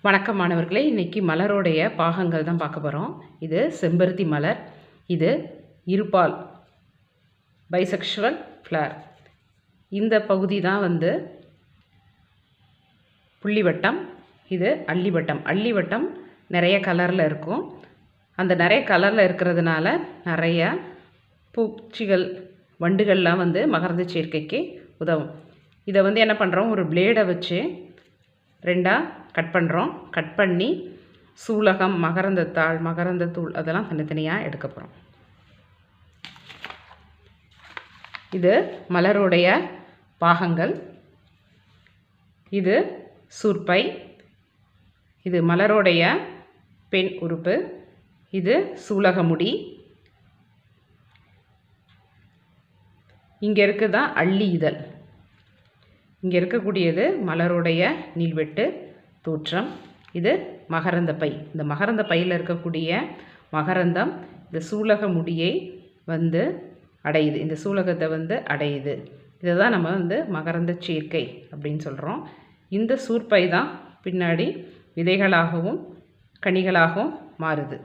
வணக்கம் மாணவர்களே, இன்றைக்கி மலரோடைய பாகங்கள் தான் பார்க்க போகிறோம். இது செம்பருத்தி மலர், இது இருபால் பைசெக்சுவல் ஃப்ளவர். இந்த பகுதி தான் புள்ளிவட்டம், இது அல்லிவட்டம். அல்லிவட்டம் நிறைய கலரில் இருக்கும். அந்த நிறைய கலரில் இருக்கிறதுனால நிறைய பூச்சிகள் வண்டுகள்லாம் மகரந்த சேர்க்கைக்கு உதவும். இதை என்ன பண்ணுறோம், ஒரு பிளேடை வச்சு ரெண்டாக கட் பண்ணுறோம். கட் பண்ணி சூலகம், மகரந்தத்தாள், மகரந்தத்தூள் அதெல்லாம் தனித்தனியாக எடுக்க போகிறோம். இது மலருடைய பாகங்கள். இது சூர்ப்பை, இது மலருடைய பெண் உறுப்பு, இது சூலகமுடி, இங்கே இருக்குதான் அள்ளி இதழ். இங்கே இருக்கக்கூடியது மலருடைய நீள்வெட்டு தோற்றம். இது மகரந்த பை. இந்த மகரந்த பையில் இருக்கக்கூடிய மகரந்தம் இந்த சூலக முடியை அடையுது, இந்த சூலகத்தை அடையுது. இதை தான் நம்ம மகரந்த சேர்க்கை அப்படின்னு சொல்கிறோம். இந்த சூர்ப்பை தான் பின்னாடி விதைகளாகவும் கனிகளாகவும் மாறுது.